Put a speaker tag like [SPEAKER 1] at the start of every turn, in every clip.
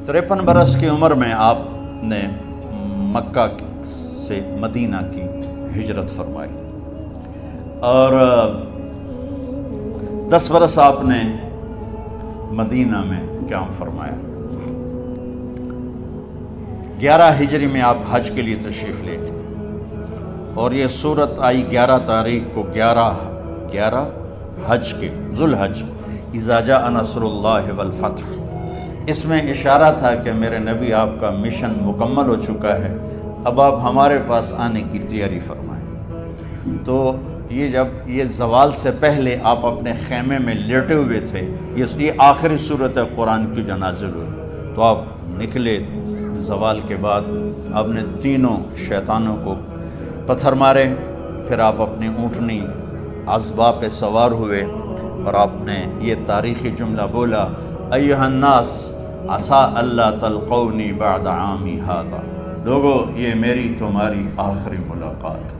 [SPEAKER 1] 53 برس کی عمر میں آپ نے مکہ سے مدینہ کی ہجرت فرمائی اور 10 برس آپ نے مدینہ میں قیام فرمایا۔ 11 ہجری میں آپ حج کے لیے تشریف لے گئے اور یہ صورت آئی 11 تاریخ کو 11 حج کے ذوالحج، اذا جاء نصر اللہ والفتح۔ اس میں اشارہ تھا کہ میرے نبی آپ کا مشن مکمل ہو چکا ہے، اب آپ ہمارے پاس آنے کی تیاری فرمائیں۔ تو یہ زوال سے پہلے آپ اپنے خیمے میں لیٹے ہوئے تھے، یہ آخری صورت قرآن کی جو نازل ہوئی، تو آپ نکلے زوال کے بعد، آپ نے تینوں شیطانوں کو پتھر مارے، پھر آپ اپنی اونٹنی عذبہ پہ سوار ہوئے اور آپ نے یہ تاریخی جملہ بولا، ایھا الناس عسیٰ اللہ تلقونی بعد عامی ھذا، لوگو یہ میری تمہاری آخری ملاقات،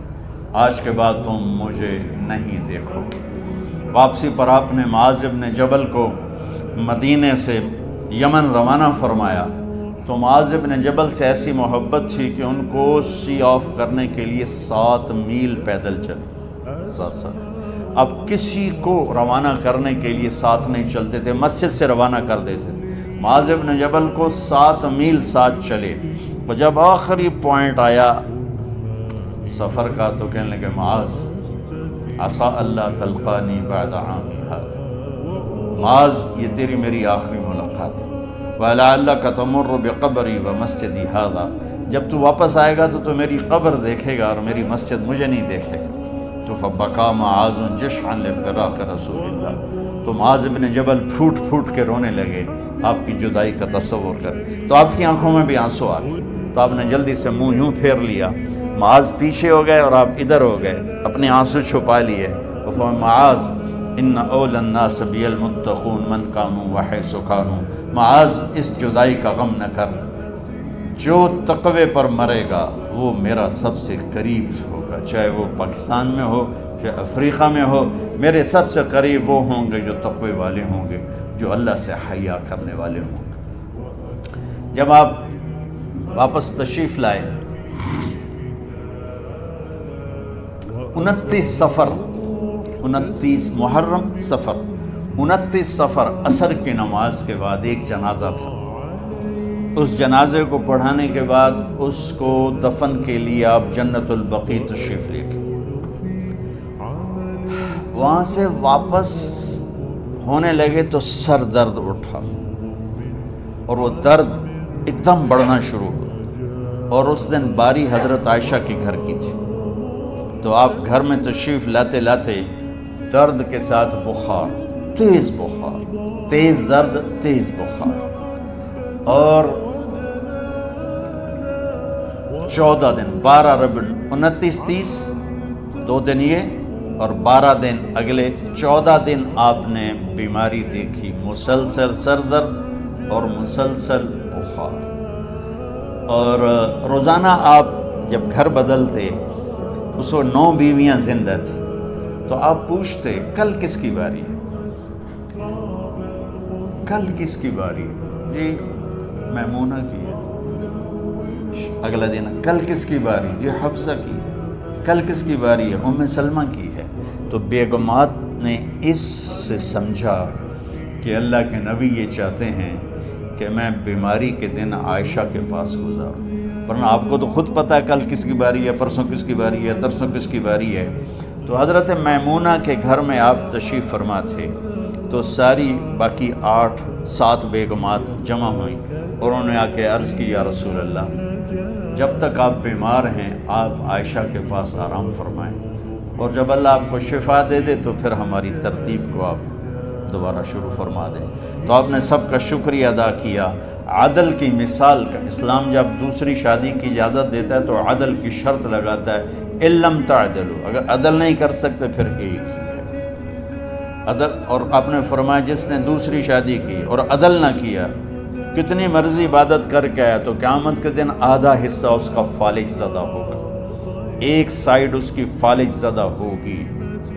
[SPEAKER 1] آج کے بعد تم مجھے نہیں دیکھو گے۔ واپسی پر آپ نے معاذ بن جبل کو مدینے سے یمن روانہ فرمایا، تو معاذ بن جبل سے ایسی محبت تھی کہ ان کو سی آف کرنے کے لیے 7 میل پیدل چلے ساتھ۔ اب کسی کو روانہ کرنے کے لیے ساتھ نہیں چلتے تھے، مسجد سے روانہ کر دیتے تھے۔ معاذ بن جبل کو 7 میل ساتھ چلے، اور جب آخری پوائنٹ آیا سفر کا تو کہنے لگے، معاذ عسیٰ اللہ تلقانی بعد عامی ھذا، معاذ یہ تیری میری آخری ملاقات ہے، وَلَعَلَّكَ تَمُرُّ بِقَبْرِي وَمَسْجِدِي ھذا، جب تو واپس آئے گا تو میری قبر دیکھے گا اور میری مسجد مجھے نہیں دیکھے گا۔ تو فَبَكَىٰ مُعَاذٌ جِشْعًا لِفِرَاقِ رسول اللہ، تو معاذ بن جبل پھوٹ پھوٹ کے رونے لگے آپ کی جدائی کا تصور کر، تو آپ کی آنکھوں میں بھی آنسو آ گئے، تو آپ نے جلدی سے منہ یوں پھیر لیا، معاذ پیچھے ہو گئے اور آپ ادھر ہو گئے، اپنے آنسو چھپا لیے۔ معاذ ان اول الناس بی المتقون من کانوا وحیث کانوا، معاذ اس جدائی کا غم نہ کر، جو تقوی پر مرے گا وہ میرا سب سے قریب ہوگا، چاہے وہ پاکستان میں ہو چاہے افریقہ میں ہو، میرے سب سے قریب وہ ہوں گے جو تقوی والے ہوں گے، جو اللہ سے حیا کرنے والے ہوں گے۔ جب آپ واپس تشریف لائے، 29 محرم سفر، 29 سفر عصر کی نماز کے بعد ایک جنازہ تھا، اس جنازے کو پڑھانے کے بعد اس کو دفن کے لیے آپ جنت البقیع تشریف لے گئے۔ وہاں سے واپس ہونے لگے تو سر درد اٹھا اور وہ درد ایک دم بڑھنا شروع ہوا، اور اس دن باری حضرت عائشہ کے گھر کی تھی، تو آپ گھر میں تشریف لاتے لاتے درد کے ساتھ بخار، تیز درد تیز بخار، اور 14 دن 12 ربیع 29 30 2 دن یہ اور 12 دن اگلے 14 دن آپ نے بیماری دیکھی، مسلسل سر درد اور مسلسل بخار، اور روزانہ آپ جب گھر بدلتے اس کو 9 بیویاں زندہ تھیں، تو آپ پوچھتے کل کس کی باری ہے، کل کس کی باری ہے، جی میمونہ کی ہے، اگلا دن کل کس کی باری، جی حفصہ کی ہے، کل کس کی باری ہے، ام سلمہ کی ہے۔ تو بیگمات نے اس سے سمجھا کہ اللہ کے نبی یہ چاہتے ہیں کہ میں بیماری کے دن عائشہ کے پاس گزاروں، ورنہ آپ کو تو خود پتہ ہے کل کس کی باری ہے، پرسوں کس کی باری ہے، ترسوں کس کی باری ہے۔ تو حضرت میمونہ کے گھر میں آپ تشریف فرما تھے، تو ساری باقی 7 بیگمات جمع ہوئیں اور انہوں نے آ کے عرض کی، یا رسول اللہ، جب تک آپ بیمار ہیں آپ عائشہ کے پاس آرام فرمائیں، اور جب اللہ آپ کو شفا دے دے تو پھر ہماری ترتیب کو آپ دوبارہ شروع فرما دیں۔ تو آپ نے سب کا شکریہ ادا کیا۔ عدل کی مثال کا اسلام جب دوسری شادی کی اجازت دیتا ہے تو عدل کی شرط لگاتا ہے، اِن لَمْ تَعْدِلُوا، اگر عدل نہیں کر سکتے پھر ایک ہی ہے عدل۔ اور آپ نے فرمایا جس نے دوسری شادی کی اور عدل نہ کیا، کتنی مرضی عبادت کر کے آیا، تو قیامت کے دن آدھا حصہ اس کا فالج زدہ ہوگا، ایک سائیڈ اس کی فالج زدہ ہوگی،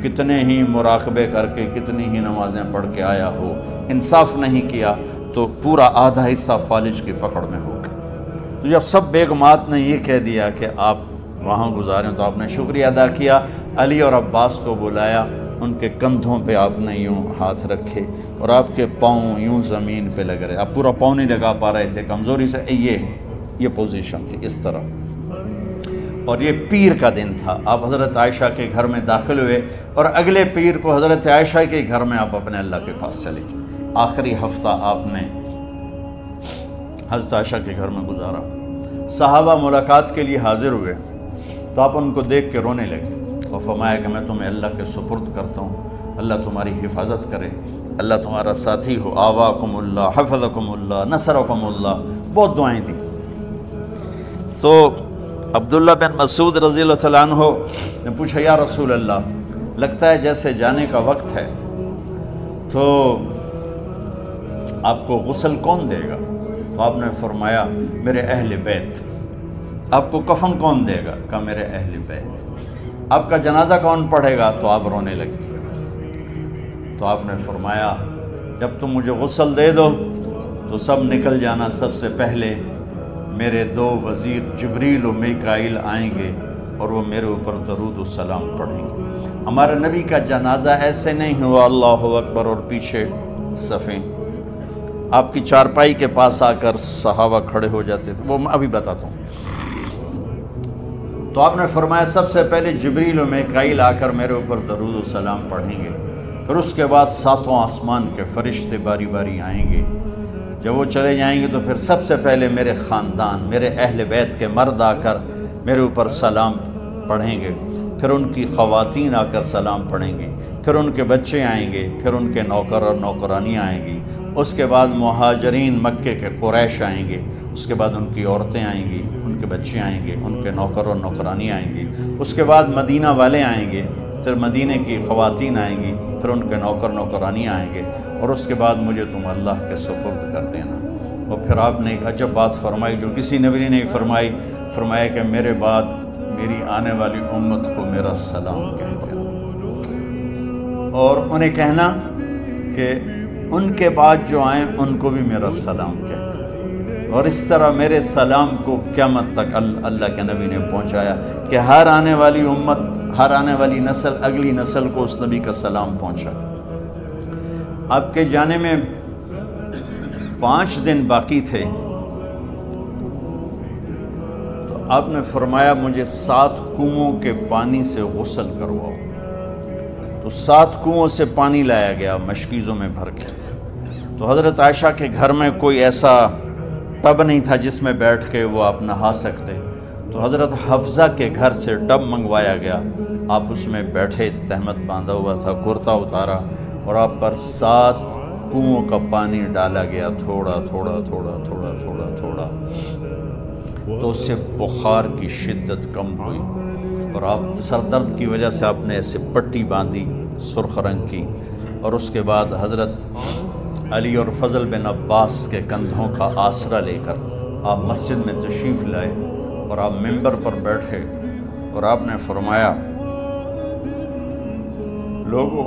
[SPEAKER 1] کتنے ہی مراقبے کر کے کتنی ہی نمازیں پڑھ کے آیا ہو، انصاف نہیں کیا تو پورا آدھا حصہ فالج کی پکڑ میں ہو گیا۔ تو جب سب بیگمات نے یہ کہہ دیا کہ آپ وہاں گزاریں تو آپ نے شکریہ ادا کیا، علی اور عباس کو بلایا، ان کے کندھوں پہ آپ نے یوں ہاتھ رکھے اور آپ کے پاؤں یوں زمین پہ لگ رہے، آپ پورا پاؤں نہیں لگا پا رہے تھے کمزوری سے، یہ پوزیشن تھی اس طرح۔ اور یہ پیر کا دن تھا، آپ حضرت عائشہ کے گھر میں داخل ہوئے اور اگلے پیر کو حضرت عائشہ کے گھر میں آپ اپنے اللہ کے پاس چلے گئے۔ آخری ہفتہ آپ نے حضرت عائشہ کے گھر میں گزارا۔ صحابہ ملاقات کے لیے حاضر ہوئے تو آپ ان کو دیکھ کے رونے لگے اور فرمایا کہ میں تمہیں اللہ کے سپرد کرتا ہوں، اللہ تمہاری حفاظت کرے، اللہ تمہارا ساتھی ہو، آواکم اللہ، حفظکم اللہ، نصرکم اللہ، بہت دعائیں دی۔ تو عبداللہ بن مسعود رضی اللہ تعالیٰ عنہ نے پوچھا یا رسول اللہ، لگتا ہے جیسے جانے کا وقت ہے، تو آپ کو غسل کون دے گا؟ تو آپ نے فرمایا میرے اہل بیت۔ آپ کو کفن کون دے گا؟ کہا میرے اہل بیت۔ آپ کا جنازہ کون پڑھے گا؟ تو آپ رونے لگے۔ تو آپ نے فرمایا جب تم مجھے غسل دے دو تو سب نکل جانا، سب سے پہلے میرے دو وزیر جبریل و میکائیل آئیں گے اور وہ میرے اوپر درود و سلام پڑھیں گے۔ ہمارے نبی کا جنازہ ایسے نہیں ہوا اللہ اکبر اور پیچھے صفیں، آپ کی چارپائی کے پاس آ کر صحابہ کھڑے ہو جاتے تھے، وہ میں ابھی بتاتا ہوں۔ تو آپ نے فرمایا سب سے پہلے جبریل و میکائیل آ کر میرے اوپر درود و سلام پڑھیں گے، پھر اس کے بعد ساتوں آسمان کے فرشتے باری باری آئیں گے۔ جب وہ چلے جائیں گے تو پھر سب سے پہلے میرے خاندان، میرے اہل بیت کے مرد آ کر میرے اوپر سلام پڑھیں گے، پھر ان کی خواتین آ کر سلام پڑھیں گی، پھر ان کے بچے آئیں گے، پھر ان کے نوکر اور نوکرانی آئیں گی، اس کے بعد مہاجرین مکے کے قریش آئیں گے، اس کے بعد ان کی عورتیں آئیں گی، ان کے بچے آئیں گے، ان کے نوکر اور نوکرانی آئیں گی، اس کے بعد مدینہ والے آئیں گے، پھر مدینہ کی خواتین آئیں گی، پھر ان کے نوکر نوکرانی آئیں گے، اور اس کے بعد مجھے تم اللہ کے سپرد کر دینا۔ اور پھر آپ نے ایک عجب بات فرمائی جو کسی نبی نے نہیں فرمائی، فرمایا کہ میرے بعد میری آنے والی امت کو میرا سلام کہہ دینا، اور انہیں کہنا کہ ان کے بعد جو آئیں ان کو بھی میرا سلام کہہ دینا۔ اور اس طرح میرے سلام کو قیامت تک اللہ کے نبی نے پہنچایا کہ ہر آنے والی امت، ہر آنے والی نسل، اگلی نسل کو اس نبی کا سلام پہنچا۔ آپ کے جانے میں 5 دن باقی تھے تو آپ نے فرمایا مجھے 7 کنوؤں کے پانی سے غسل کرواؤ۔ تو 7 کنوؤں سے پانی لایا گیا مشکیزوں میں بھر کے۔ تو حضرت عائشہ کے گھر میں کوئی ایسا ٹب نہیں تھا جس میں بیٹھ کے وہ آپ نہا سکتے، تو حضرت حفصہ کے گھر سے ٹب منگوایا گیا، آپ اس میں بیٹھے، تہمت باندھا ہوا تھا، کرتا اتارا اور آپ پر 7 کنوؤں کا پانی ڈالا گیا، تھوڑا تھوڑا تھوڑا تھوڑا تھوڑا تھوڑا، تو اس سے بخار کی شدت کم ہوئی اور آپ سر درد کی وجہ سے آپ نے ایسے پٹی باندھی سرخ رنگ کی، اور اس کے بعد حضرت علی اور فضل بن عباس کے کندھوں کا آسرا لے کر آپ مسجد میں تشریف لائے اور آپ ممبر پر بیٹھے اور آپ نے فرمایا لوگوں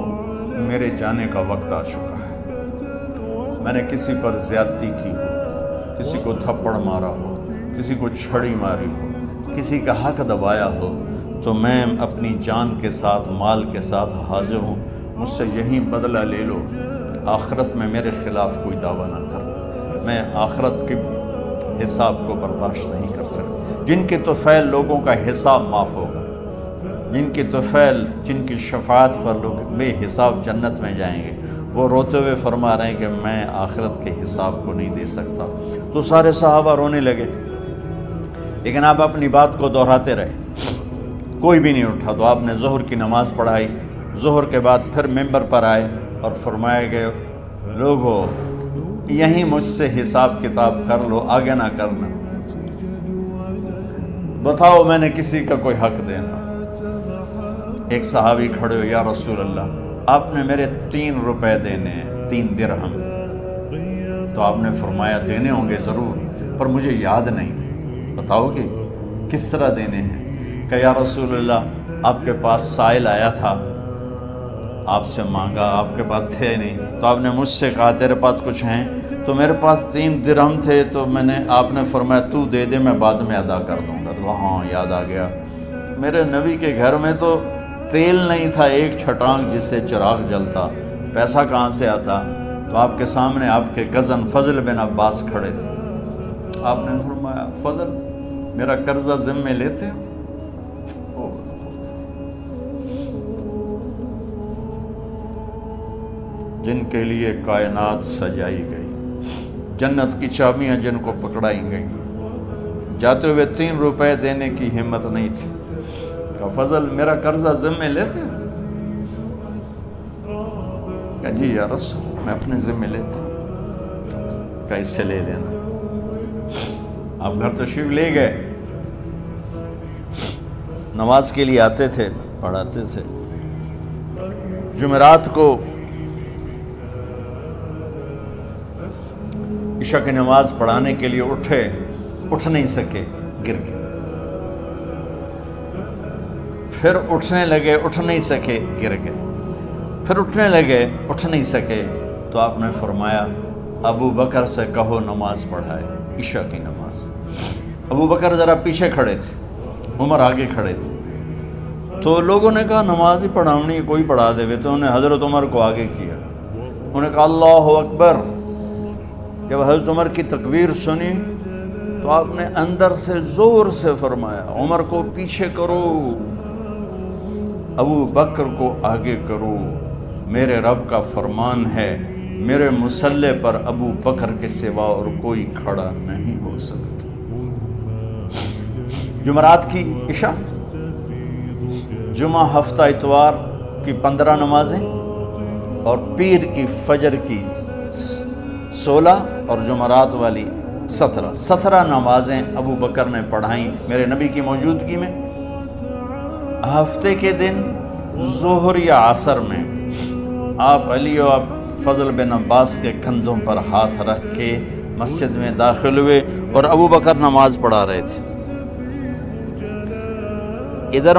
[SPEAKER 1] میرے جانے کا وقت آ چکا ہے، میں نے کسی پر زیادتی کی ہو، کسی کو تھپڑ مارا ہو، کسی کو چھڑی ماری ہو، کسی کا حق دبایا ہو، تو میں اپنی جان کے ساتھ، مال کے ساتھ حاضر ہوں، مجھ سے یہیں بدلہ لے لو، آخرت میں میرے خلاف کوئی دعویٰ نہ کر، میں آخرت کے حساب کو برداشت نہیں کر سکتا۔ جن کے طفیل لوگوں کا حساب معاف ہوگا، جن کی طفیل، جن کی شفاعت پر لوگ بے حساب جنت میں جائیں گے، وہ روتے ہوئے فرما رہے ہیں کہ میں آخرت کے حساب کو نہیں دے سکتا۔ تو سارے صحابہ رونے لگے، لیکن آپ اپنی بات کو دہراتے رہے، کوئی بھی نہیں اٹھا۔ تو آپ نے ظہر کی نماز پڑھائی، ظہر کے بعد پھر ممبر پر آئے اور فرمایا کہ لوگو یہیں مجھ سے حساب کتاب کر لو، آگے نہ کرنا، بتاؤ میں نے کسی کا کوئی حق دینا۔ ایک صحابی کھڑے ہو، یا رسول اللہ آپ نے میرے 3 روپے دینے ہیں، 3 درہم۔ تو آپ نے فرمایا دینے ہوں گے ضرور، پر مجھے یاد نہیں، بتاؤ گے کس طرح دینے ہیں؟ کہ یا رسول اللہ آپ کے پاس سائل آیا تھا، آپ سے مانگا، آپ کے پاس تھے نہیں، تو آپ نے مجھ سے کہا تیرے پاس کچھ ہیں؟ تو میرے پاس 3 درہم تھے، تو آپ نے فرمایا تو دے دے، میں بعد میں ادا کر دوں گا۔ تو ہاں یاد آ گیا، میرے نبی کے گھر میں تو تیل نہیں تھا، ایک چھٹانگ جس سے چراغ جلتا، پیسہ کہاں سے آتا؟ تو آپ کے سامنے آپ کے کزن فضل بن عباس کھڑے تھے، آپ نے فرمایا فضل میرا قرضہ ذمے لیتے ہو؟ جن کے لیے کائنات سجائی گئی، جنت کی چابیاں جن کو پکڑائی گئی، جاتے ہوئے 3 روپے دینے کی ہمت نہیں تھی، کہا فضل میرا قرضہ ذمے لیتے ہو؟ کہا جی یا رسول میں اپنے ذمے لیتا ہوں۔ کہا اس سے لے لینا۔ آپ گھر تشریف لے گئے، نماز کے لیے آتے تھے، پڑھاتے تھے۔ جمعرات کو عشاء کی نماز پڑھانے کے لیے اٹھ نہیں سکے، گر گئے، پھر اٹھنے لگے، اٹھ نہیں سکے، گر گئے، پھر اٹھنے لگے، اٹھ نہیں سکے، تو آپ نے فرمایا ابو بکر سے کہو نماز پڑھائے، عشاء کی نماز۔ ابو بکر ذرا پیچھے کھڑے تھے، عمر آگے کھڑے تھے، تو لوگوں نے کہا نماز ہی پڑھاونی، کوئی پڑھا دے، تو انہوں نے حضرت عمر کو آگے کیا، انہوں نے کہا اللہ اکبر۔ جب حضرت عمر کی تکبیر سنی تو آپ نے اندر سے زور سے فرمایا عمر کو پیچھے کرو، ابو بکر کو آگے کرو، میرے رب کا فرمان ہے میرے مصلی پر ابو بکر کے سوا اور کوئی کھڑا نہیں ہو سکتا۔ جمعرات کی عشاء، جمعہ ہفتہ اتوار کی 15 نمازیں اور پیر کی فجر کی 16 اور جمعرات والی 17 نمازیں ابو بکر نے پڑھائیں میرے نبی کی موجودگی میں۔ ہفتے کے دن ظہر یا عصر میں آپ علی و فضل بن عباس کے کندھوں پر ہاتھ رکھ کے مسجد میں داخل ہوئے اور ابو بکر نماز پڑھا رہے تھے۔ ادھر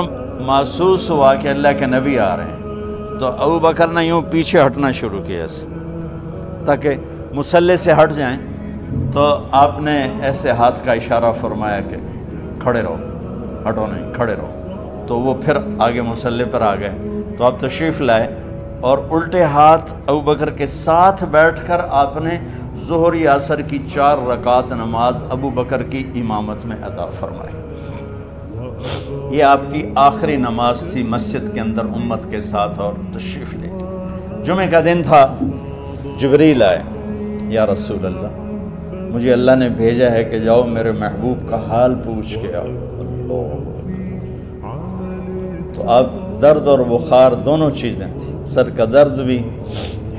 [SPEAKER 1] محسوس ہوا کہ اللہ کے نبی آ رہے ہیں، تو ابو بکر نے یوں پیچھے ہٹنا شروع کیا ایسے تاکہ مصلی سے ہٹ جائیں، تو آپ نے ایسے ہاتھ کا اشارہ فرمایا کہ کھڑے رہو، ہٹو نہیں، کھڑے رہو، تو وہ پھر آگے مصلی پر آ گئے۔ تو آپ تشریف لائے اور الٹے ہاتھ ابو بکر کے ساتھ بیٹھ کر آپ نے ظہر یا عصر کی 4 رکعت نماز ابو بکر کی امامت میں ادا فرمائی۔ یہ آپ کی آخری نماز تھی مسجد کے اندر امت کے ساتھ، اور تشریف لے گئے۔ جمعہ کا دن تھا، جبریل آئے، یا رسول اللہ مجھے اللہ نے بھیجا ہے کہ جاؤ میرے محبوب کا حال پوچھ کے آؤ۔ تو آپ درد اور بخار دونوں چیزیں تھیں، سر کا درد بھی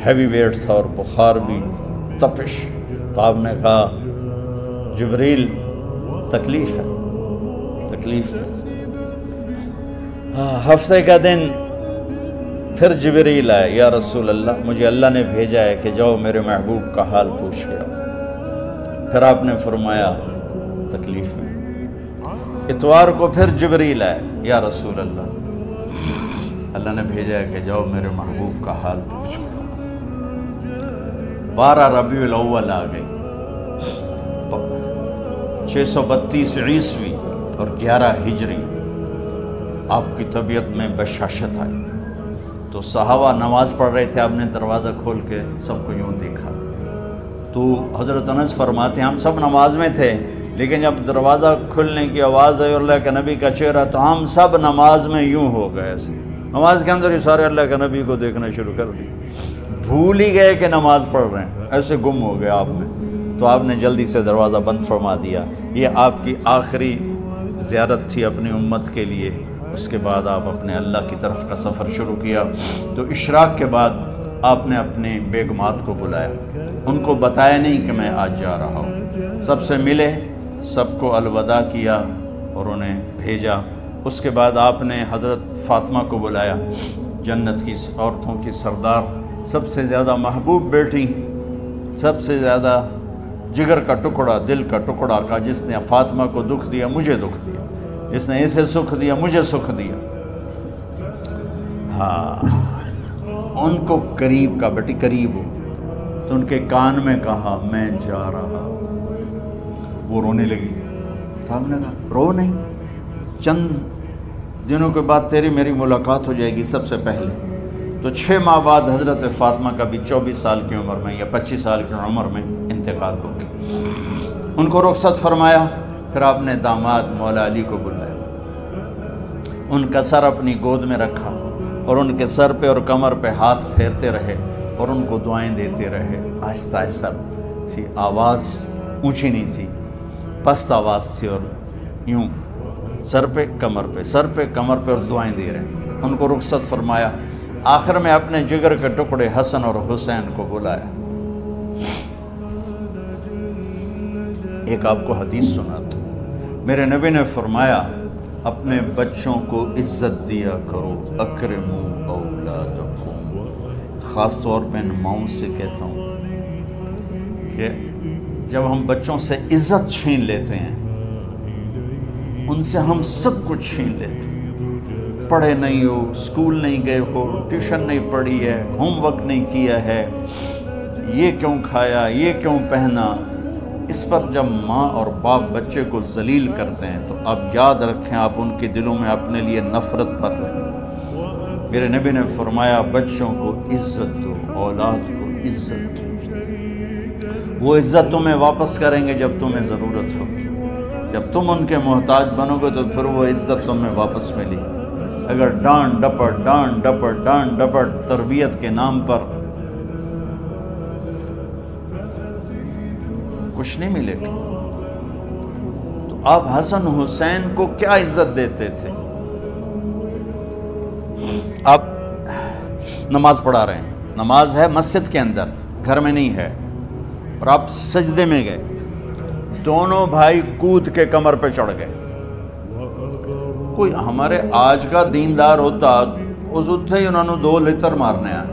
[SPEAKER 1] ہیوی ویٹ تھا اور بخار بھی، تپش۔ تو آپ نے کہا جبریل تکلیف ہے، تکلیف ہے۔ ہفتے کا دن پھر جبریل آئے، یا رسول اللہ مجھے اللہ نے بھیجا ہے کہ جاؤ میرے محبوب کا حال پوچھ کے آؤ۔ پھر آپ نے فرمایا تکلیف ہے۔ اتوار کو پھر جبریل آئے، یا رسول اللہ اللہ نے بھیجا ہے کہ جاؤ میرے محبوب کا حال پوچھ کے آؤ۔ 12 ربیع الاول آ گئی، 632 عیسوی اور 11 ہجری، آپ کی طبیعت میں بشاشت آئی۔ تو صحابہ نماز پڑھ رہے تھے، آپ نے دروازہ کھول کے سب کو یوں دیکھا۔ تو حضرت انس فرماتے ہیں ہم سب نماز میں تھے، لیکن جب دروازہ کھلنے کی آواز آئی اور اللہ کے نبی کا چہرہ، تو ہم سب نماز میں یوں ہو گئے، ایسے نماز کے اندر ہی سارے اللہ کے نبی کو دیکھنا شروع کر دی، بھول ہی گئے کہ نماز پڑھ رہے ہیں، ایسے گم ہو گئے آپ میں۔ تو آپ نے جلدی سے دروازہ بند فرما دیا۔ یہ آپ کی آخری زیارت تھی اپنی امت کے لیے۔ اس کے بعد آپ اپنے اللہ کی طرف کا سفر شروع کیا۔ تو اشراق کے بعد آپ نے اپنی بیگمات کو بلایا، ان کو بتایا نہیں کہ میں آج جا رہا ہوں، سب سے ملے، سب کو الوداع کیا اور انہیں بھیجا۔ اس کے بعد آپ نے حضرت فاطمہ کو بلایا، جنت کی عورتوں کی سردار، سب سے زیادہ محبوب بیٹی، سب سے زیادہ جگر کا ٹکڑا، دل کا ٹکڑا کا، جس نے فاطمہ کو دکھ دیا مجھے دکھ دیا، جس نے اسے سکھ دیا مجھے سکھ دیا۔ ہاں ان کو قریب کا، بیٹی قریب ہو، تو ان کے کان میں کہا میں جا رہا. وہ رونے لگی. تو ہم نے کہا رو نہیں, چند دنوں کے بعد تیری میری ملاقات ہو جائے گی سب سے پہلے. تو 6 ماہ بعد حضرت فاطمہ کا بھی 24 سال کی عمر میں یا 25 سال کی عمر میں انتقال ہو گیا. ان کو رخصت فرمایا. پھر آپ نے داماد مولا علی کو بلایا, ان کا سر اپنی گود میں رکھا اور ان کے سر پہ اور کمر پہ ہاتھ پھیرتے رہے اور ان کو دعائیں دیتے رہے. آہستہ آہستہ تھی, آواز اونچی نہیں تھی, پست آواز تھی, اور یوں سر پہ کمر پہ سر پہ کمر پہ اور دعائیں دے رہے. ان کو رخصت فرمایا. آخر میں اپنے جگر کے ٹکڑے حسن اور حسین کو بلایا. ایک آپ کو حدیث سناتا ہوں. میرے نبی نے فرمایا اپنے بچوں کو عزت دیا کرو, اکرموا اولادکم. خاص طور پہ ان ماؤں سے کہتا ہوں کہ جب ہم بچوں سے عزت چھین لیتے ہیں, ان سے ہم سب کچھ چھین لیتے ہیں. پڑھے نہیں ہو, اسکول نہیں گئے ہو, ٹیوشن نہیں پڑھی ہے, ہوم ورک نہیں کیا ہے, یہ کیوں کھایا, یہ کیوں پہنا. اس پر جب ماں اور باپ بچے کو ذلیل کرتے ہیں تو اب یاد رکھیں آپ ان کے دلوں میں اپنے لیے نفرت بھر رہے ہیں. میرے نبی نے فرمایا بچوں کو عزت دو, اولاد کو عزت دو. وہ عزت تمہیں واپس کریں گے جب تمہیں ضرورت ہوگی. جب تم ان کے محتاج بنو گے تو پھر وہ عزت تمہیں واپس ملی. اگر ڈانٹ ڈپٹ تربیت کے نام پر کچھ نہیں ملے گا. تو آپ حسن حسین کو کیا عزت دیتے تھے؟ آپ نماز پڑھا رہے ہیں, نماز ہے مسجد کے اندر, گھر میں نہیں ہے, اور آپ سجدے میں گئے, دونوں بھائی کود کے کمر پہ چڑھ گئے. کوئی ہمارے آج کا دیندار ہوتا اس ہی انہوں نے 2 لتر مارنے آئے.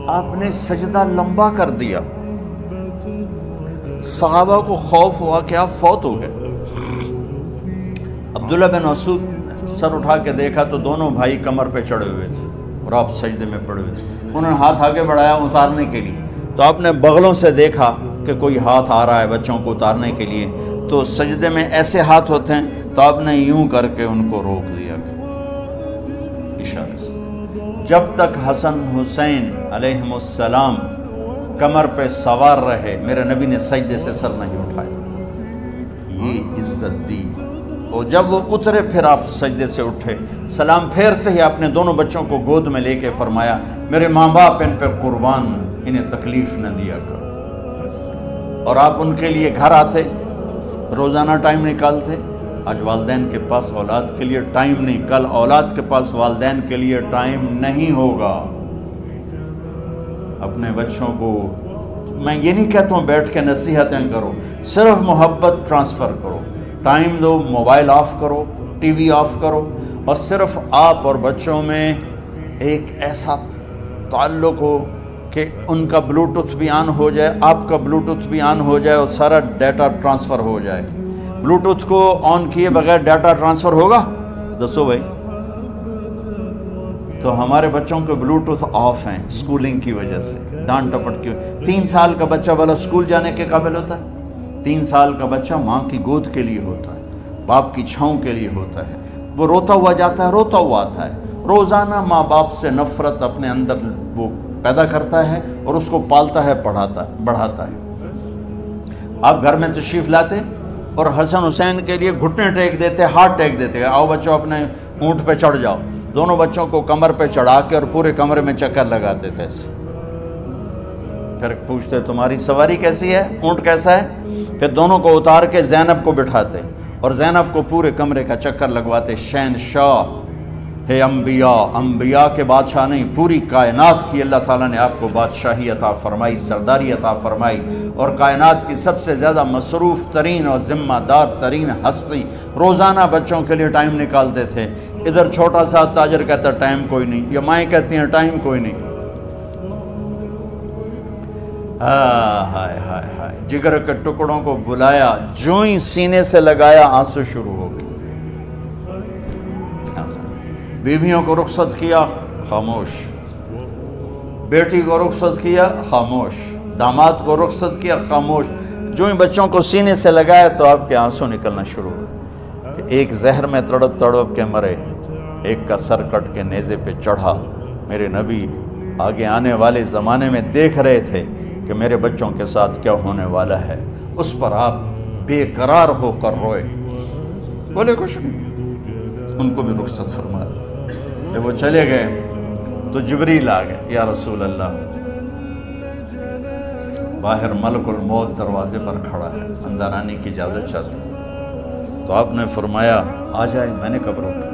[SPEAKER 1] آپ نے سجدہ لمبا کر دیا. صحابہ کو خوف ہوا کہ آپ فوت ہو گئے. عبداللہ بن مسعود سر اٹھا کے دیکھا تو دونوں بھائی کمر پہ چڑھے ہوئے تھے اور آپ سجدے میں پڑے ہوئے تھے. انہوں نے ہاتھ آگے بڑھایا اتارنے کے لیے, تو آپ نے بغلوں سے دیکھا کہ کوئی ہاتھ آ رہا ہے بچوں کو اتارنے کے لیے. تو سجدے میں ایسے ہاتھ ہوتے ہیں, تو آپ نے یوں کر کے ان کو روک دیا اشارے سے. جب تک حسن حسین علیہم السلام کمر پہ سوار رہے میرے نبی نے سجدے سے سر نہیں اٹھایا. یہ عزت دی. اور جب وہ اترے پھر آپ سجدے سے اٹھے, سلام پھیرتے ہی آپ نے دونوں بچوں کو گود میں لے کے فرمایا میرے ماں باپ ان پہ قربان, انہیں تکلیف نہ دیا کرو. اور آپ ان کے لیے گھر آتے, روزانہ ٹائم نکالتے. آج والدین کے پاس اولاد کے لیے ٹائم نہیں, کل اولاد کے پاس والدین کے لیے ٹائم نہیں ہوگا. اپنے بچوں کو میں یہ نہیں کہتا ہوں بیٹھ کے نصیحتیں کرو, صرف محبت ٹرانسفر کرو, ٹائم دو, موبائل آف کرو, ٹی وی آف کرو, اور صرف آپ اور بچوں میں ایک ایسا تعلق ہو کہ ان کا بلوٹوتھ بھی آن ہو جائے, آپ کا بلوٹوتھ بھی آن ہو جائے, اور سارا ڈیٹا ٹرانسفر ہو جائے. بلوٹوتھ کو آن کیے بغیر ڈیٹا ٹرانسفر ہوگا؟ دسو بھائی. تو ہمارے بچوں کے بلوٹوتھ آف ہیں اسکولنگ کی وجہ سے, ڈانٹ ٹپٹ کی. 3 سال کا بچہ والا اسکول جانے کے قابل ہوتا ہے؟ 3 سال کا بچہ ماں کی گود کے لیے ہوتا ہے, باپ کی چھاؤں کے لیے ہوتا ہے. وہ روتا ہوا جاتا ہے, روتا ہوا آتا ہے. روزانہ ماں باپ سے نفرت اپنے اندر وہ پیدا کرتا ہے اور اس کو پالتا ہے, بڑھاتا ہے. آپ گھر میں تشریف لاتے اور حسن حسین کے لیے گھٹنے ٹیک دیتے, ہاتھ ٹیک دیتے, آؤ بچوں اپنے اونٹ پہ چڑھ جاؤ. دونوں بچوں کو کمر پہ چڑھا کے اور پورے کمرے میں چکر لگاتے تھے ایسے. پھر پوچھتے تمہاری سواری کیسی ہے, اونٹ کیسا ہے؟ پھر دونوں کو اتار کے زینب کو بٹھاتے اور زینب کو پورے کمرے کا چکر لگواتے. شہنشاہ ہے انبیاء, انبیاء کے بادشاہ نہیں, پوری کائنات کی اللہ تعالیٰ نے آپ کو بادشاہی عطا فرمائی, سرداری عطا فرمائی, اور کائنات کی سب سے زیادہ مصروف ترین اور ذمہ دار ترین ہستی روزانہ بچوں کے لیے ٹائم نکالتے تھے. ادھر چھوٹا سا تاجر کہتا ٹائم کوئی نہیں, یا مائیں کہتی ہیں ٹائم کوئی نہیں. ہائے ہائے ہائے, جگر کے ٹکڑوں کو بلایا, جو ہی سینے سے لگایا آنسو شروع ہو گئے. بیویوں کو رخصت کیا, خاموش. بیٹی کو رخصت کیا خاموش، داماد کو رخصت کیا خاموش، جو ہی بچوں کو سینے سے لگایا تو آپ کے آنسو نکلنا شروع ہوئے کہ ایک زہر میں تڑپ تڑپ کے مرے، ایک کا سر کٹ کے نیزے پہ چڑھا۔ میرے نبی آگے آنے والے زمانے میں دیکھ رہے تھے کہ میرے بچوں کے ساتھ کیا ہونے والا ہے، اس پر آپ بے قرار ہو کر روئے، بولے کچھ نہیں، ان کو بھی رخصت فرما دی۔ جب وہ چلے گئے تو جبریل آ گئے، یا رسول اللہ باہر ملک الموت دروازے پر کھڑا ہے، اندر آنے کی اجازت چاہتا ہے۔ تو آپ نے فرمایا آ جائے، میں نے کب روکا؟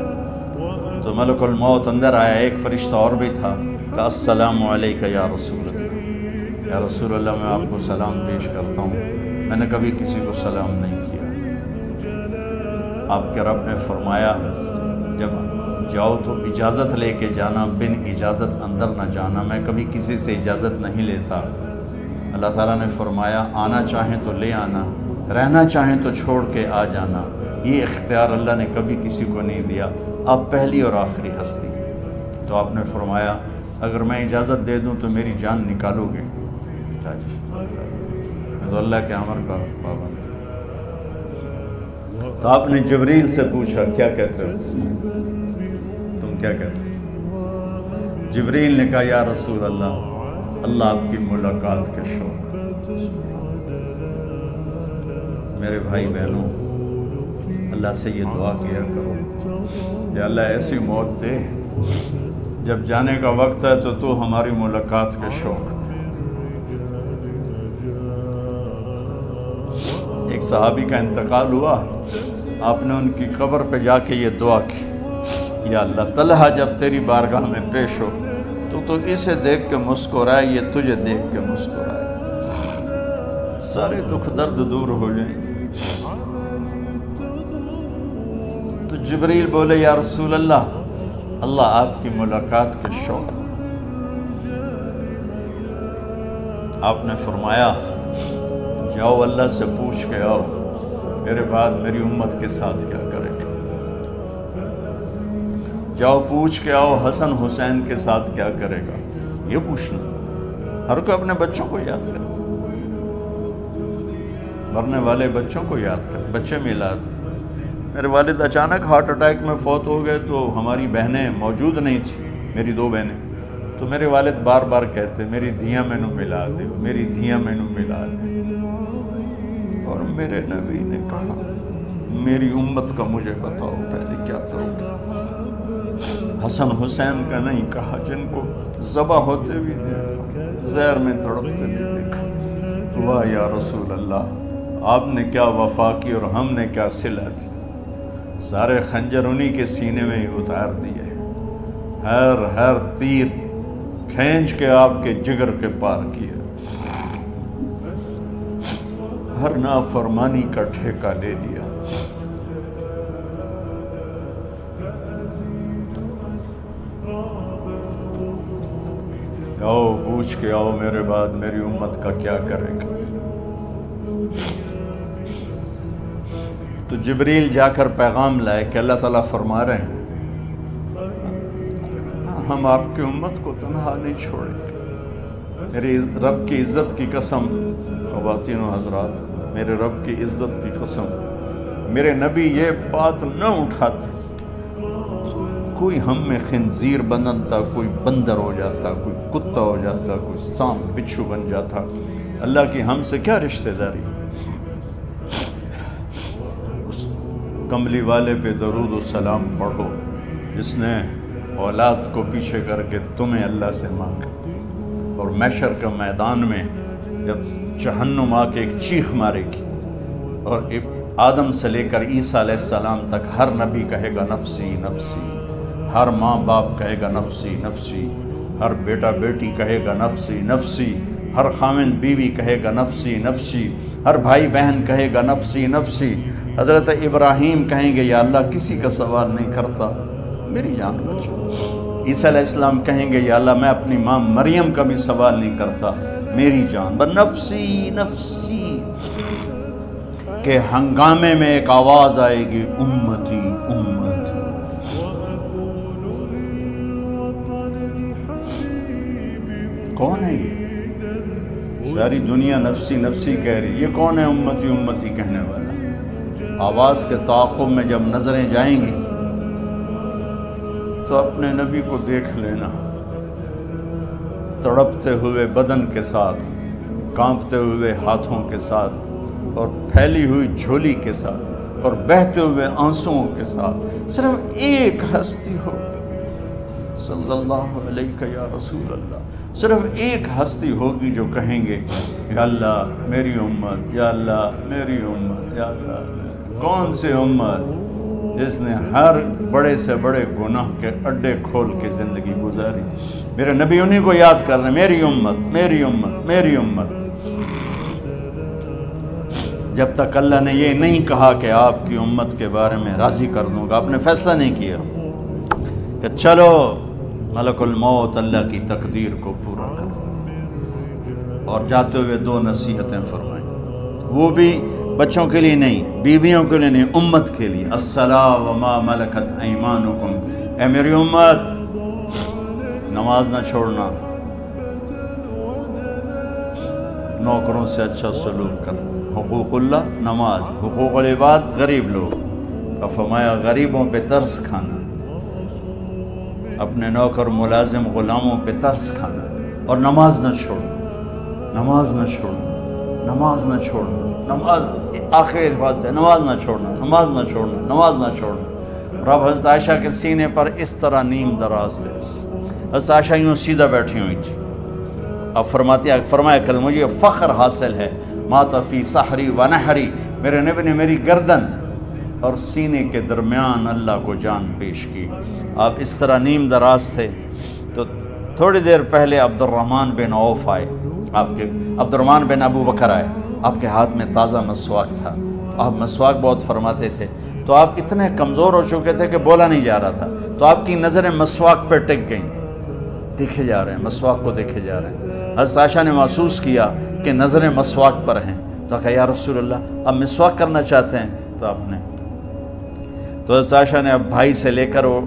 [SPEAKER 1] تو ملک الموت اندر آیا، ایک فرشتہ اور بھی تھا، کہا السلام علیکہ یا رسول اللہ، یا رسول اللہ میں آپ کو سلام پیش کرتا ہوں، میں نے کبھی کسی کو سلام نہیں کیا۔ آپ کے رب نے فرمایا جب جاؤ تو اجازت لے کے جانا، بن اجازت اندر نہ جانا، میں کبھی کسی سے اجازت نہیں لیتا۔ اللہ تعالیٰ نے فرمایا آنا چاہیں تو لے آنا، رہنا چاہیں تو چھوڑ کے آ جانا، یہ اختیار اللہ نے کبھی کسی کو نہیں دیا، آپ پہلی اور آخری ہستی۔ تو آپ نے فرمایا اگر میں اجازت دے دوں تو میری جان نکالو گے؟ تو اللہ کے امر کا پابند۔ تو آپ نے جبریل سے پوچھا کیا کہتے ہو، تم کیا کہتے ہو؟ جبریل نے کہا یا رسول اللہ اللہ آپ کی ملاقات کے شوق۔ میرے بھائی بہنوں، اللہ سے یہ دعا کیا کرو یا اللہ ایسی موت دے جب جانے کا وقت ہے تو ہماری ملاقات کے شوق۔ ایک صحابی کا انتقال ہوا، آپ نے ان کی قبر پہ جا کے یہ دعا کی، یا اللہ طلحہ جب تیری بارگاہ میں پیش ہو تو اسے دیکھ کے مسکرائے، یہ تجھے دیکھ کے مسکرائے، سارے دکھ درد دور ہو جائیں گے۔ تو جبریل بولے یا رسول اللہ اللہ آپ کی ملاقات کے شوق۔ آپ نے فرمایا جاؤ اللہ سے پوچھ کے آؤ میرے بعد میری امت کے ساتھ کیا کرے گا، جاؤ پوچھ کے آؤ حسن حسین کے ساتھ کیا کرے گا، یہ پوچھنا۔ ہر کوئی اپنے بچوں کو یاد کرتا، مرنے والے بچوں کو یاد کر، بچے میلاد۔ میرے والد اچانک ہارٹ اٹیک میں فوت ہو گئے تو ہماری بہنیں موجود نہیں تھیں، میری 2 بہنیں، تو میرے والد بار بار کہتے میری دھیاں میں نو ملا دے، میری دھیاں میں نو ملا دے۔ اور میرے نبی نے کہا میری امت کا مجھے بتاؤ پہلے کیا کرو گے؟ حسن حسین کا نہیں کہا، جن کو ذبح ہوتے بھی دیکھا، زہر میں تڑپتے بھی دیکھا۔ واہ یا رسول اللہ، آپ نے کیا وفا کی اور ہم نے کیا صلہ دی، سارے خنجر انہی کے سینے میں ہی اتار دیے، ہر تیر کھینچ کے آپ کے جگر کے پار کیا، ہر نافرمانی کا ٹھیکہ لے لیا۔ آؤ پوچھ کے آؤ میرے بعد میری امت کا کیا کرے گا۔ تو جبریل جا کر پیغام لائے کہ اللہ تعالیٰ فرما رہے ہیں ہم آپ کی امت کو تنہا نہیں چھوڑیں گے۔ میرے رب کی عزت کی قسم، خواتین و حضرات، میرے رب کی عزت کی قسم، میرے نبی یہ بات نہ اٹھاتے کوئی ہم میں خنزیر بنتا، کوئی بندر ہو جاتا، کوئی کتا ہو جاتا، کوئی سانپ بچھو بن جاتا، اللہ کی ہم سے کیا رشتہ داری۔ اس کملی والے پہ درود و سلام پڑھو جس نے اولاد کو پیچھے کر کے تمہیں اللہ سے مانگا، اور محشر کے میدان میں جب جہنم آ کے ایک چیخ مارے گی اور آدم سے لے کر عیسیٰ علیہ السلام تک ہر نبی کہے گا نفسی نفسی، ہر ماں باپ کہے گا نفسی نفسی، ہر بیٹا بیٹی کہے گا نفسی نفسی، ہر خاوند بیوی کہے گا نفسی نفسی، ہر بھائی بہن کہے گا نفسی نفسی۔ حضرت ابراہیم کہیں گے یا اللہ کسی کا سوال نہیں کرتا، میری جان بچو۔ عیسیٰ علیہ السلام کہیں گے یا اللہ میں اپنی ماں مریم کا بھی سوال نہیں کرتا، میری جان نفسی نفسی۔ کہ ہنگامے میں ایک آواز آئے گی امتی امتی۔ کون ہے یہ؟ ساری دنیا نفسی نفسی کہہ رہی، یہ کون ہے امتی امتی کہنے والا؟ آواز کے تعاقب میں جب نظریں جائیں گی تو اپنے نبی کو دیکھ لینا، تڑپتے ہوئے بدن کے ساتھ، کانپتے ہوئے ہاتھوں کے ساتھ، اور پھیلی ہوئی جھولی کے ساتھ، اور بہتے ہوئے آنسوؤں کے ساتھ صرف ایک ہستی ہو، صلی اللہ علیہ یا رسول اللہ، صرف ایک ہستی ہوگی جو کہیں گے یا اللہ میری امت، یا اللہ میری امت، یا اللہ کون سی امت جس نے ہر بڑے سے بڑے گناہ کے اڈے کھول کے زندگی گزاری؟ میرے نبی انہی کو یاد کر رہے ہیں، میری امت میری امت میری امت۔ جب تک اللہ نے یہ نہیں کہا کہ آپ کی امت کے بارے میں راضی کر دوں گا، آپ نے فیصلہ نہیں کیا کہ چلو ملک الموت اللہ کی تقدیر کو پورا کر، اور جاتے ہوئے دو نصیحتیں فرمائیں، وہ بھی بچوں کے لیے نہیں، بیویوں کے لیے نہیں، امت کے لیے، الصلاۃ وما ملکت ایمانکم، اے میری امت نماز نہ چھوڑنا، نوکروں سے اچھا سلوک کر، حقوق اللہ نماز، حقوق العباد غریب لوگ کا فرمایا غریبوں پہ ترس کھانا، اپنے نوکر ملازم غلاموں پہ ترس کھانا، اور نماز نہ چھوڑنا، نماز نہ چھوڑنا، نماز نہ چھوڑنا، نماز آخر الفاظ ہے، نماز نہ چھوڑنا، نماز نہ چھوڑنا، نماز نہ چھوڑنا۔ اور اب حضرت عائشہ کے سینے پر اس طرح نیم دراز تھے، حضرت عائشہ یوں سیدھا بیٹھی ہوئی تھی، اب فرمایا کل مجھے فخر حاصل ہے، مات فی سحری و نحری، میرے نبی نے میری گردن اور سینے کے درمیان اللہ کو جان پیش کی۔ آپ اس طرح نیم دراز تھے تو تھوڑی دیر پہلے عبد الرحمن بن عوف آئے، عبد الرحمن بن ابو بکر آئے، آپ کے ہاتھ میں تازہ مسواک تھا، آپ مسواک بہت فرماتے تھے، تو آپ اتنے کمزور ہو چکے تھے کہ بولا نہیں جا رہا تھا، تو آپ کی نظریں مسواک پر ٹک گئیں، دیکھے جا رہے ہیں، مسواک کو دیکھے جا رہے ہیں۔ حضرت عائشہ نے محسوس کیا کہ نظریں مسواک پر ہیں، تو کہا یا رسول اللہ اب مسواک کرنا چاہتے ہیں، تو آپ نے تو حضرت عائشہ نے اب بھائی سے لے کر وہ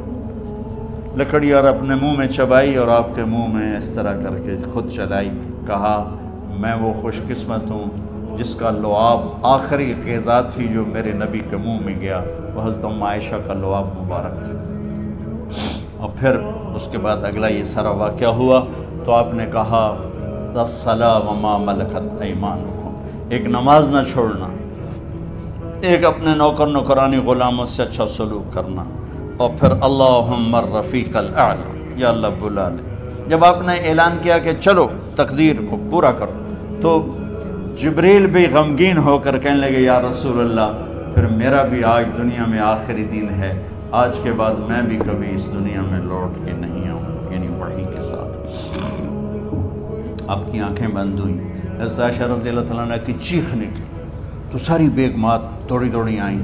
[SPEAKER 1] لکڑی اور اپنے منہ میں چبائی، اور آپ کے منہ میں اس طرح کر کے خود چلائی، کہا میں وہ خوش قسمت ہوں جس کا لعاب آخری غذا تھی جو میرے نبی کے منہ میں گیا، وہ حضرت ام عائشہ کا لعاب مبارک تھا۔ اور پھر اس کے بعد اگلا یہ سارا واقعہ ہوا، تو آپ نے کہا الصلاۃ وما ملکت ایمانکم، ایک نماز نہ چھوڑنا، ایک اپنے نوکر نوکرانی غلاموں سے اچھا سلوک کرنا، اور پھر اللہم الرفیق الاعلی، یا اللہ بلا لے۔ جب آپ نے اعلان کیا کہ چلو تقدیر کو پورا کرو، تو جبریل بھی غمگین ہو کر کہنے لگے یا رسول اللہ پھر میرا بھی آج دنیا میں آخری دن ہے، آج کے بعد میں بھی کبھی اس دنیا میں لوٹ کے نہیں آؤں، یعنی وحی کے ساتھ۔ آپ کی آنکھیں بند ہوئیں، حضرت عائشہ رضی اللہ تعالیٰ عنہ کی چیخ نکلی، تو ساری بیگمات دوڑی دوڑی آئیں،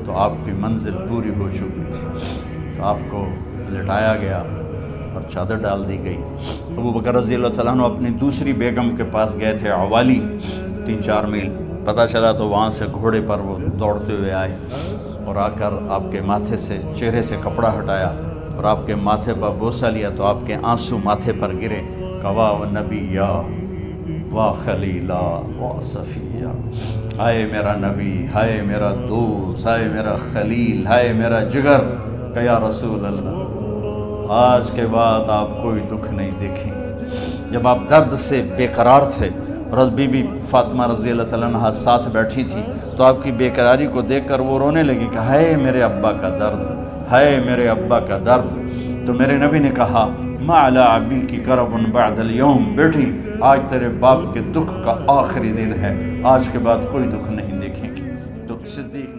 [SPEAKER 1] تو آپ کی منزل پوری ہو چکی تھی، تو آپ کو لٹایا گیا اور چادر ڈال دی گئی۔ ابو بکر رضی اللہ تعالیٰ عنہ اپنی دوسری بیگم کے پاس گئے تھے، عوالی، 3-4 میل، پتہ چلا تو وہاں سے گھوڑے پر وہ دوڑتے ہوئے آئے، اور آ کر آپ کے ماتھے سے چہرے سے کپڑا ہٹایا اور آپ کے ماتھے پر بوسہ لیا، تو آپ کے آنسو ماتھے پر گرے، کوا و نبیہ و خلیلہ و صفیہ، ہائے میرا نبی، ہائے میرا دوست، ہائے میرا خلیل، ہائے میرا جگر، کہ یا رسول اللہ آج کے بعد آپ کوئی دکھ نہیں دیکھیں۔ جب آپ درد سے بے قرار تھے اور بی بی فاطمہ رضی اللہ تعالیٰ عنہ ساتھ بیٹھی تھی، تو آپ کی بے قراری کو دیکھ کر وہ رونے لگی کہ ہائے میرے ابا کا درد، ہائے میرے ابا کا درد۔ تو میرے نبی نے کہا ما علی ابی کی کرب بعد اليوم، بیٹی آج تیرے باپ کے دکھ کا آخری دن ہے، آج کے بعد کوئی دکھ نہیں دیکھیں گے۔ تو صدیق